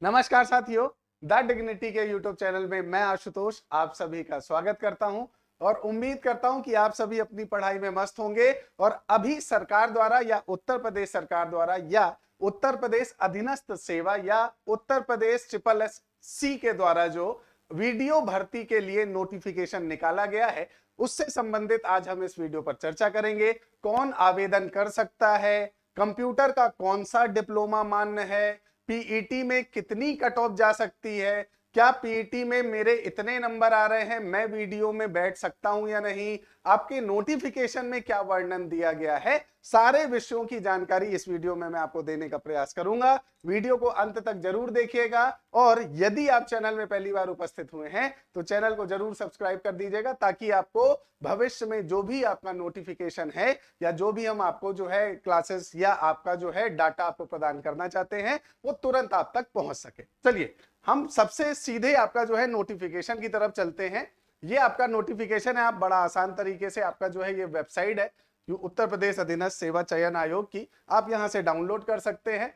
नमस्कार साथियों, the dignity के यूट्यूब चैनल में मैं आशुतोष आप सभी का स्वागत करता हूं और उम्मीद करता हूं कि आप सभी अपनी पढ़ाई में मस्त होंगे। और अभी सरकार द्वारा या उत्तर प्रदेश सरकार द्वारा या उत्तर प्रदेश अधीनस्थ सेवा या उत्तर प्रदेश SSSC के द्वारा जो वीडियो भर्ती के लिए नोटिफिकेशन निकाला गया है उससे संबंधित आज हम इस वीडियो पर चर्चा करेंगे। कौन आवेदन कर सकता है, कंप्यूटर का कौन सा डिप्लोमा मान्य है, पीईटी में कितनी कट ऑफ जा सकती है, क्या पीईटी में मेरे इतने नंबर आ रहे हैं, मैं वीडियो में बैठ सकता हूं या नहीं, आपके नोटिफिकेशन में क्या वर्णन दिया गया है, सारे विषयों की जानकारी इस वीडियो में मैं आपको देने का प्रयास करूंगा। वीडियो को अंत तक जरूर देखिएगा और यदि आप चैनल में पहली बार उपस्थित हुए हैं तो चैनल को जरूर सब्सक्राइब कर दीजिएगा ताकि आपको भविष्य में जो भी आपका नोटिफिकेशन है या जो भी हम आपको जो है क्लासेस या आपका जो है डाटा आपको प्रदान करना चाहते हैं वो तुरंत आप तक पहुंच सके। चलिए हम सबसे सीधे आपका जो है नोटिफिकेशन की तरफ चलते हैं। ये आपका नोटिफिकेशन है, आप बड़ा आसान तरीके से आपका जो है ये वेबसाइट है उत्तर प्रदेश अधीनस्थ सेवा चयन आयोग की, आप यहां से डाउनलोड कर सकते हैं।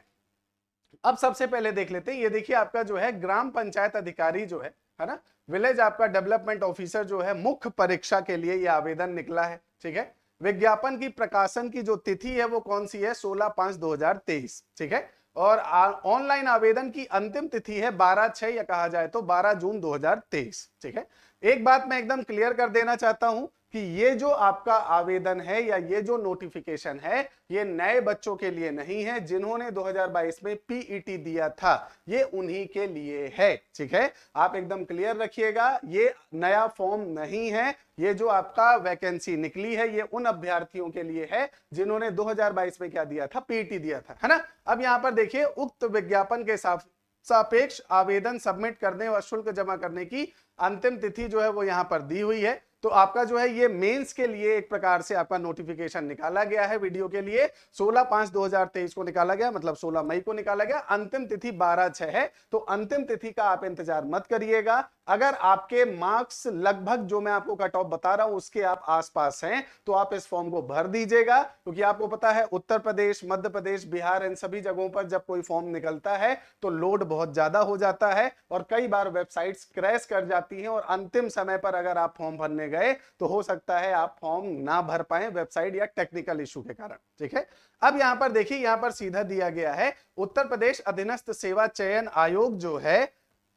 अब सबसे पहले देख लेते हैं, ये देखिए आपका जो है ग्राम पंचायत अधिकारी जो है ना, विलेज आपका डेवलपमेंट ऑफिसर जो है मुख्य परीक्षा के लिए ये आवेदन निकला है। ठीक है, विज्ञापन की प्रकाशन की जो तिथि है वो कौन सी है, 16/5/2023। ठीक है, और ऑनलाइन आवेदन की अंतिम तिथि है 12/6 या कहा जाए तो 12 जून 2023। ठीक है, एक बात मैं एकदम क्लियर कर देना चाहता हूं कि ये जो आपका आवेदन है या ये जो नोटिफिकेशन है ये नए बच्चों के लिए नहीं है। जिन्होंने 2022 में पीईटी दिया था ये उन्हीं के लिए है। ठीक है, आप एकदम क्लियर रखिएगा, ये नया फॉर्म नहीं है। ये जो आपका वैकेंसी निकली है ये उन अभ्यर्थियों के लिए है जिन्होंने 2022 में क्या दिया था, पीईटी दिया था, है ना। अब यहां पर देखिए उक्त विज्ञापन के सापेक्ष आवेदन सबमिट करने व शुल्क जमा करने की अंतिम तिथि जो है वो यहां पर दी हुई है। तो आपका जो है ये मेंस के लिए एक प्रकार से आपका नोटिफिकेशन निकाला गया है। वीडियो के लिए 16/5/2023 को निकाला गया, मतलब 16 मई को निकाला गया। अंतिम तिथि 12/6 है, तो अंतिम तिथि का आप इंतजार मत करिएगा। अगर आपके मार्क्स लगभग जो मैं आपको कट ऑफ बता रहा हूं उसके आप आसपास हैं तो आप इस फॉर्म को भर दीजिएगा, क्योंकि आपको पता है उत्तर प्रदेश, मध्य प्रदेश, बिहार, इन सभी जगहों पर जब कोई फॉर्म निकलता है तो लोड बहुत ज्यादा हो जाता है और कई बार वेबसाइट्स क्रैश कर जाती हैं और अंतिम समय पर अगर आप फॉर्म भरने गए तो हो सकता है आप फॉर्म ना भर पाए वेबसाइट या टेक्निकल इशू के कारण। ठीक है, अब यहां पर देखिए, यहां पर सीधा दिया गया है उत्तर प्रदेश अधीनस्थ सेवा चयन आयोग जो है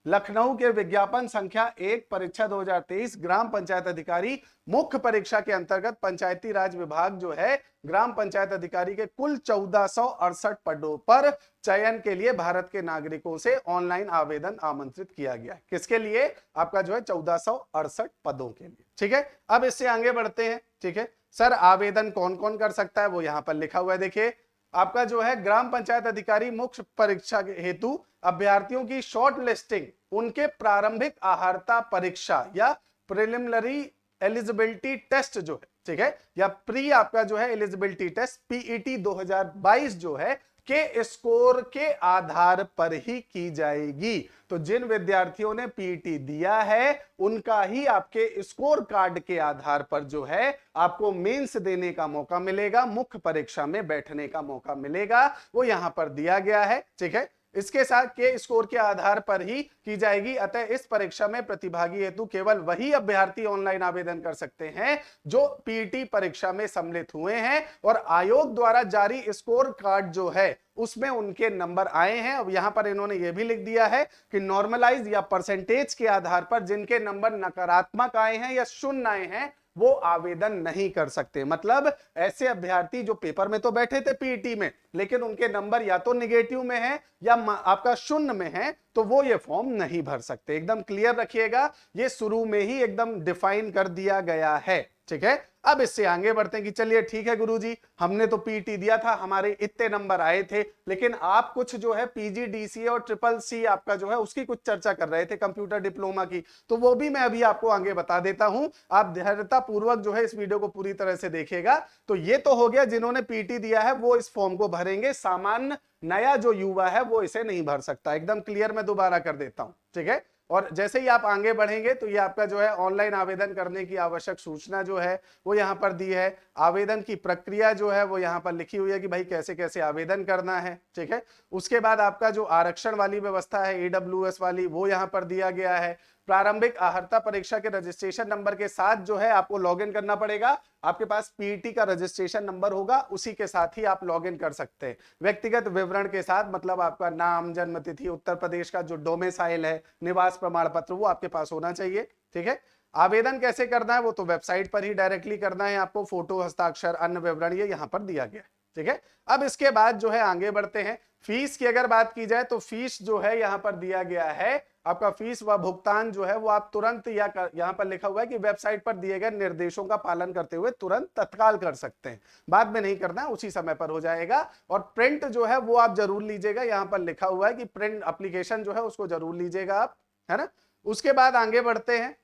लखनऊ के विज्ञापन संख्या 1 परीक्षा 2023 ग्राम पंचायत अधिकारी मुख्य परीक्षा के अंतर्गत पंचायती राज विभाग जो है ग्राम पंचायत अधिकारी के कुल 1468 पदों पर चयन के लिए भारत के नागरिकों से ऑनलाइन आवेदन आमंत्रित किया गया है। किसके लिए, आपका जो है 1468 पदों के लिए। ठीक है, अब इससे आगे बढ़ते हैं। ठीक है सर, आवेदन कौन कौन कर सकता है वो यहां पर लिखा हुआ है। देखिए आपका जो है ग्राम पंचायत अधिकारी मुख्य परीक्षा हेतु अभ्यर्थियों की शॉर्ट लिस्टिंग उनके प्रारंभिक अहर्ता परीक्षा या प्रिलिमिनरी एलिजिबिलिटी टेस्ट जो है, ठीक है, या प्री आपका जो है एलिजिबिलिटी टेस्ट पीईटी 2022 जो है के स्कोर के आधार पर ही की जाएगी। तो जिन विद्यार्थियों ने पीईटी दिया है उनका ही आपके स्कोर कार्ड के आधार पर जो है आपको मेंस देने का मौका मिलेगा, मुख्य परीक्षा में बैठने का मौका मिलेगा, वो यहां पर दिया गया है। ठीक है, इसके साथ के स्कोर के आधार पर ही की जाएगी। अतः इस परीक्षा में प्रतिभागी हेतु केवल वही अभ्यर्थी ऑनलाइन आवेदन कर सकते हैं जो पीईटी परीक्षा में सम्मिलित हुए हैं और आयोग द्वारा जारी स्कोर कार्ड जो है उसमें उनके नंबर आए हैं। अब यहां पर इन्होंने यह भी लिख दिया है कि नॉर्मलाइज या परसेंटेज के आधार पर जिनके नंबर नकारात्मक आए हैं या शून्य आए हैं वो आवेदन नहीं कर सकते। मतलब ऐसे अभ्यर्थी जो पेपर में तो बैठे थे पीईटी में लेकिन उनके नंबर या तो निगेटिव में है या आपका शून्य में है तो वो ये फॉर्म नहीं भर सकते। एकदम क्लियर रखिएगा, ये शुरू में ही एकदम डिफाइन कर दिया गया है। ठीक है, अब इससे आगे बढ़ते हैं कि चलिए ठीक है गुरुजी, हमने तो पीटी दिया था, हमारे इतने नंबर आए थे, लेकिन आप कुछ जो है पीजीडीसीए और SSSC आपका जो है उसकी कुछ चर्चा कर रहे थे कंप्यूटर डिप्लोमा की, तो वो भी मैं अभी आपको आगे बता देता हूं। आप धैर्यता पूर्वक जो है इस वीडियो को पूरी तरह से देखिएगा। तो ये तो हो गया जिन्होंने पीटी दिया है वो इस फॉर्म को भरेंगे, सामान्य नया जो युवा है वो इसे नहीं भर सकता। एकदम क्लियर मैं दोबारा कर देता हूं। ठीक है, और जैसे ही आप आगे बढ़ेंगे तो ये आपका जो है ऑनलाइन आवेदन करने की आवश्यक सूचना जो है वो यहाँ पर दी है। आवेदन की प्रक्रिया जो है वो यहाँ पर लिखी हुई है कि भाई कैसे कैसे आवेदन करना है, ठीक है। उसके बाद आपका जो आरक्षण वाली व्यवस्था है ईडब्ल्यूएस वाली, वो यहाँ पर दिया गया है। प्रारंभिक अर्हता परीक्षा के रजिस्ट्रेशन नंबर के साथ जो है आपको लॉगिन करना पड़ेगा। आपके पास पीईटी का रजिस्ट्रेशन नंबर होगा, उसी के साथ ही आप लॉगिन कर सकते हैं। व्यक्तिगत विवरण के साथ, मतलब आपका नाम, जन्म तिथि, उत्तर प्रदेश का जो डोमिसाइल है, निवास प्रमाण पत्र, वो आपके पास होना चाहिए, ठीक है। आवेदन कैसे करना है वो तो वेबसाइट पर ही डायरेक्टली करना है आपको। फोटो, हस्ताक्षर, अन्य विवरण ये यहाँ पर दिया गया है, ठीक है। अब इसके बाद जो है आगे बढ़ते हैं। फीस की अगर बात की जाए तो फीस जो है यहाँ पर दिया गया है आपका फीस व भुगतान जो है वो आप तुरंत या यहाँ पर लिखा हुआ है कि वेबसाइट पर दिए गए निर्देशों का पालन करते हुए तुरंत तत्काल कर सकते हैं, बाद में नहीं करना है, उसी समय पर हो जाएगा। और प्रिंट जो है वो आप जरूर लीजिएगा, यहाँ पर लिखा हुआ है कि प्रिंट एप्लीकेशन जो है उसको जरूर लीजिएगा आप, है ना। उसके बाद आगे बढ़ते हैं।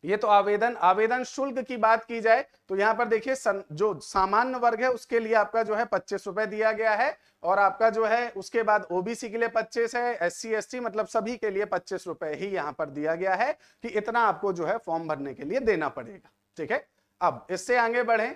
ये तो आवेदन शुल्क की बात की जाए तो यहाँ पर देखिए जो सामान्य वर्ग है उसके लिए आपका जो है 25 रुपए दिया गया है, और आपका जो है उसके बाद ओबीसी के लिए 25 है, एससी एसटी मतलब सभी के लिए 25 रुपए ही यहाँ पर दिया गया है कि इतना आपको जो है फॉर्म भरने के लिए देना पड़ेगा, ठीक है। अब इससे आगे बढ़े।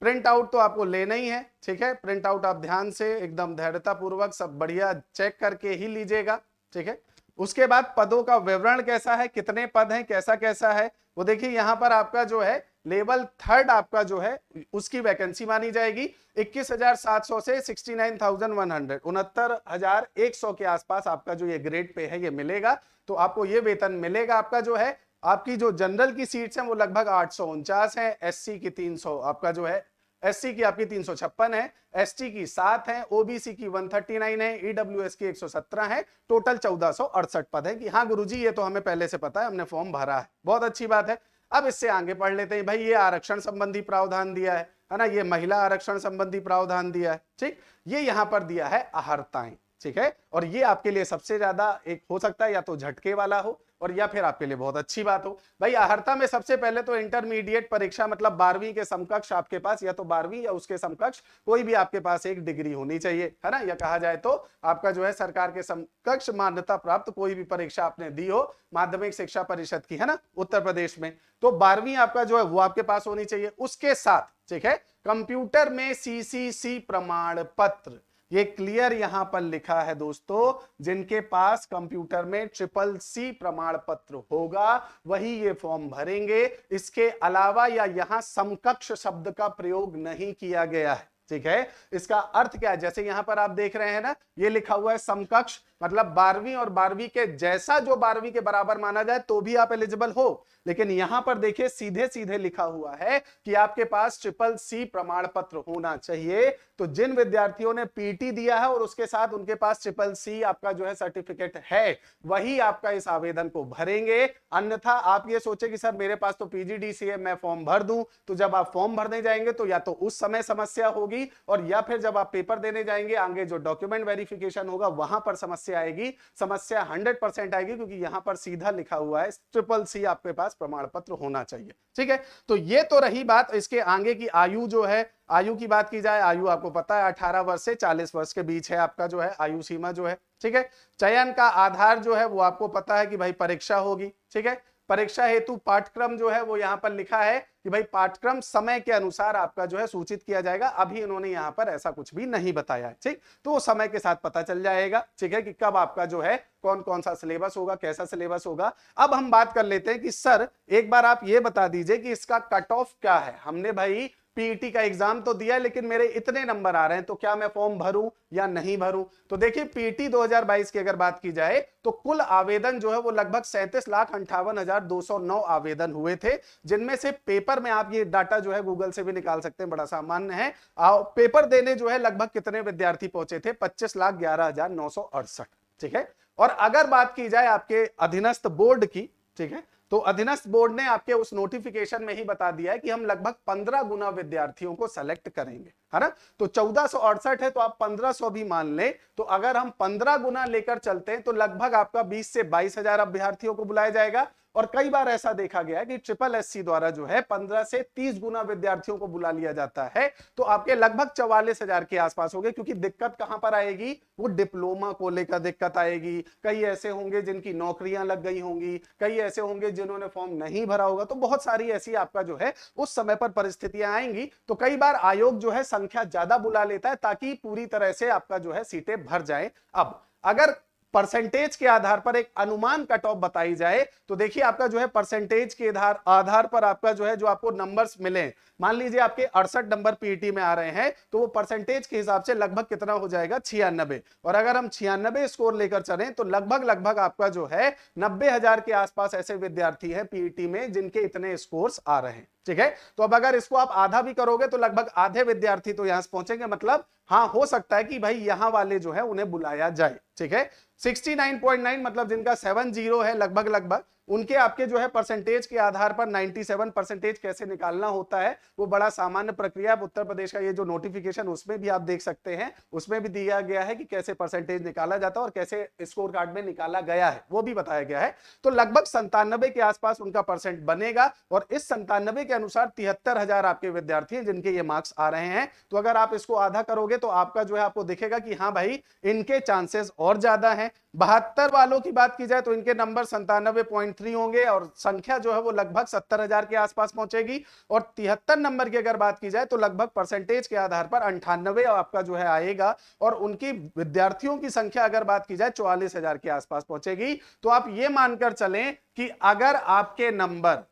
प्रिंट आउट तो आपको लेना ही है, ठीक है। प्रिंट आउट आप ध्यान से एकदम धैर्यता पूर्वक सब बढ़िया चेक करके ही लीजिएगा, ठीक है। उसके बाद पदों का विवरण कैसा है, कितने पद हैं, कैसा कैसा है, वो देखिए यहाँ पर आपका जो है लेवल 3 आपका जो है उसकी वैकेंसी मानी जाएगी। 21,700 से 69,100 69,100 के आसपास आपका जो ये ग्रेड पे है ये मिलेगा। तो आपको ये वेतन मिलेगा। आपका जो है आपकी जो जनरल की सीट्स हैं वो लगभग 849 है, एससी की 300 आपका जो है एससी की आपकी 356 है, एसटी की 7 है, ओबीसी की 139 है, ईडब्ल्यूएस की 117 है। टोटल 1468 पद है। कि हाँ गुरुजी ये तो हमें पहले से पता है, हमने फॉर्म भरा है, बहुत अच्छी बात है। अब इससे आगे पढ़ लेते हैं। भाई ये आरक्षण संबंधी प्रावधान दिया है ना, ये महिला आरक्षण संबंधी प्रावधान दिया है, ठीक। ये यहाँ पर दिया है अहर्ताएं, ठीक है। और ये आपके लिए सबसे ज्यादा एक हो सकता है या तो झटके वाला हो और या फिर आपके लिए बहुत अच्छी बात हो। भाई अहर्ता में सबसे पहले तो इंटरमीडिएट परीक्षा मतलब 12वीं के समकक्ष आपके पास या तो 12वीं या उसके समकक्ष कोई भी आपके पास एक डिग्री होनी चाहिए, है ना। या कहा जाए तो आपका जो है सरकार के समकक्ष मान्यता प्राप्त कोई भी परीक्षा आपने दी हो माध्यमिक शिक्षा परिषद की, है ना, उत्तर प्रदेश में, तो 12वीं आपका जो है वो आपके पास होनी चाहिए। उसके साथ, ठीक है, कंप्यूटर में सीसीसी प्रमाण पत्र, ये क्लियर यहां पर लिखा है दोस्तों, जिनके पास कंप्यूटर में CCC प्रमाण पत्र होगा वही ये फॉर्म भरेंगे। इसके अलावा या यहां समकक्ष शब्द का प्रयोग नहीं किया गया है, ठीक है। इसका अर्थ क्या है, जैसे यहां पर आप देख रहे हैं ना, ये लिखा हुआ है समकक्ष, मतलब 12वीं और 12वीं के जैसा जो 12वीं के बराबर माना जाए तो भी आप एलिजिबल हो। लेकिन यहां पर देखिए सीधे सीधे लिखा हुआ है कि आपके पास CCC प्रमाण पत्र होना चाहिए। तो जिन विद्यार्थियों ने पीटी दिया है और उसके साथ उनके पास CCC आपका जो है सर्टिफिकेट है, वही आपका इस आवेदन को भरेंगे। अन्यथा आप ये सोचे कि सर मेरे पास तो पीजीडीसी है, मैं फॉर्म भर दूं, तो जब आप फॉर्म भरने जाएंगे तो या तो उस समय समस्या होगी और या फिर जब आप पेपर देने जाएंगे आगे जो डॉक्यूमेंट वेरिफिकेशन होगा वहां पर समस्या आएगी। समस्या 100% आएगी, क्योंकि यहां पर सीधा लिखा हुआ है CCC आपके पास प्रमाण पत्र होना चाहिए, ठीक है। तो ये तो रही बात। इसके आगे की आयु जो है, आयु की बात की जाए, आयु आपको पता है 18 वर्ष से 40 वर्ष के बीच है आपका जो है आयु सीमा जो है, ठीक है। चयन का आधार जो है वो आपको पता है कि भाई परीक्षा होगी, ठीक है। परीक्षा हेतु पाठ्यक्रम जो है वो यहाँ पर लिखा है कि भाई पाठ्यक्रम समय के अनुसार आपका जो है सूचित किया जाएगा। अभी इन्होंने यहाँ पर ऐसा कुछ भी नहीं बताया है, ठीक। तो वो समय के साथ पता चल जाएगा, ठीक है, कि कब आपका जो है कौन कौन सा सिलेबस होगा, कैसा सिलेबस होगा। अब हम बात कर लेते हैं कि सर एक बार आप ये बता दीजिए कि इसका कट ऑफ क्या है। हमने भाई पीईटी का एग्जाम तो दिया लेकिन मेरे इतने नंबर आ रहे हैं, तो क्या मैं फॉर्म भरूं या नहीं भरूं। तो देखिए पीईटी 2022 की अगर बात की जाए तो कुल आवेदन जो है वो लगभग 37,58,209 आवेदन हुए थे, जिनमें से पेपर में आप ये डाटा जो है गूगल से भी निकाल सकते हैं, बड़ा सामान्य है। पेपर देने जो है लगभग कितने विद्यार्थी पहुंचे थे, 25,11,968, ठीक है। और अगर बात की जाए आपके अधीनस्थ बोर्ड की, ठीक है, तो अधीनस्थ बोर्ड ने आपके उस नोटिफिकेशन में ही बता दिया है कि हम लगभग 15 गुना विद्यार्थियों को सेलेक्ट करेंगे, है ना। तो 1468 है तो आप 1500 भी मान ले, तो अगर हम 15 गुना लेकर चलते हैं तो लगभग आपका 20 से 22,000 अभ्यर्थियों को बुलाया जाएगा। और कई बार ऐसा देखा गया है कि ट्रिपल एससी द्वारा जो है 15 से 30 गुना विद्यार्थियों को बुला लिया जाता है, तो आपके लगभग 44,000 के आसपास हो गए। क्योंकि दिक्कत कहां पर आएगी, वो डिप्लोमा को लेकर दिक्कत आएगी। कई ऐसे होंगे जिनकी नौकरियां लग गई होंगी, कई ऐसे होंगे जिन्होंने फॉर्म नहीं भरा होगा, तो बहुत सारी ऐसी आपका जो है उस समय पर परिस्थितियां आएंगी। तो कई बार आयोग जो है संख्या ज्यादा बुला लेता है ताकि पूरी तरह से आपका जो है सीटें भर जाए। अब अगर परसेंटेज के आधार पर एक अनुमान कट ऑफ बताई जाए तो देखिए आपका जो है परसेंटेज के आधार पर आपका जो है जो आपको नंबर्स मिले, मान लीजिए आपके 68 नंबर पीईटी में आ रहे हैं, तो वो परसेंटेज के हिसाब से लगभग कितना हो जाएगा, 96। और अगर हम 96 स्कोर लेकर चलें तो लगभग आपका जो है 90,000 के आसपास ऐसे विद्यार्थी हैं पीईटी में जिनके इतने स्कोर्स आ रहे हैं। ठीक है, तो अब अगर इसको आप आधा भी करोगे तो लगभग आधे विद्यार्थी तो यहां से पहुंचेंगे। मतलब हाँ, हो सकता है कि भाई यहां वाले जो है उन्हें बुलाया जाए। ठीक है, 69.9 मतलब जिनका 70 है लगभग उनके आपके जो है परसेंटेज के आधार पर 97 परसेंटेज कैसे निकालना होता है, वो बड़ा सामान्य प्रक्रिया। उत्तर प्रदेश का ये जो नोटिफिकेशन उसमें भी आप देख सकते हैं, उसमें भी दिया गया है कि कैसे परसेंटेज निकाला जाता है और कैसे स्कोर कार्ड में निकाला गया है, वो भी बताया गया है। तो लगभग 97 के आसपास उनका परसेंट बनेगा और इस 97 के अनुसार 73,000 आपके विद्यार्थी हैं जिनके ये मार्क्स आ रहे हैं। तो अगर आप इसको आधा करोगे तो आपका जो है आपको दिखेगा कि हाँ भाई इनके चांसेस और ज्यादा हैं। 72 वालों की बात की जाए तो इनके नंबर 97.3 होंगे और संख्या जो है वो लगभग 70,000 के आसपास पहुंचेगी। और 73 नंबर की अगर बात की जाए तो लगभग परसेंटेज के आधार पर 98 आपका जो है आएगा और उनकी विद्यार्थियों की संख्या अगर बात की जाए 44,000 के आसपास पहुंचेगी। तो आप ये मानकर चलें कि अगर आपके नंबर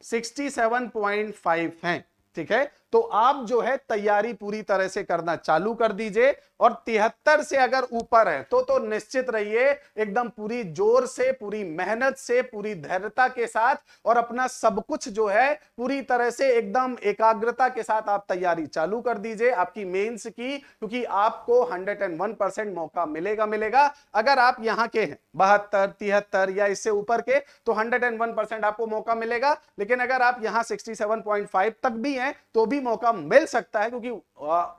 67.5 हैं, ठीक है, तो आप जो है तैयारी पूरी तरह से करना चालू कर दीजिए। और 73 से अगर ऊपर है तो निश्चित रहिए एकदम पूरी जोर से, पूरी मेहनत से, पूरी धैर्यता के साथ और अपना सब कुछ जो है पूरी तरह से एकदम एकाग्रता के साथ आप तैयारी चालू कर दीजिए आपकी मेंस की, क्योंकि आपको 101% मौका मिलेगा। अगर आप यहां के हैं 72, 73 या इससे ऊपर के तो 101% आपको मौका मिलेगा। लेकिन अगर आप यहां 67.5 तक भी हैं तो भी मौका मिल सकता है, क्योंकि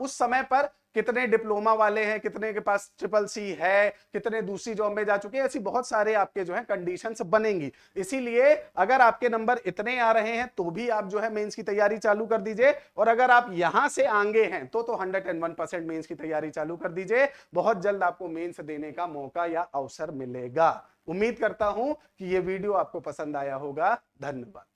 उस समय पर कितने डिप्लोमा वाले हैं, कितने के पास ट्रिपल सी है, कितने दूसरी जॉब में जा चुके हैं, ऐसी बहुत सारे आपके जो है कंडीशंस बनेंगी। इसीलिए अगर आपके नंबर इतने आ रहे हैं तो भी आप जो है मेंस की तैयारी चालू कर दीजिए। और अगर आप यहां से आगे हैं तो 101% मेंस की तैयारी चालू कर दीजिए। बहुत जल्द आपको मेंस देने का मौका या अवसर मिलेगा। उम्मीद करता हूं कि यह वीडियो आपको पसंद आया होगा। धन्यवाद।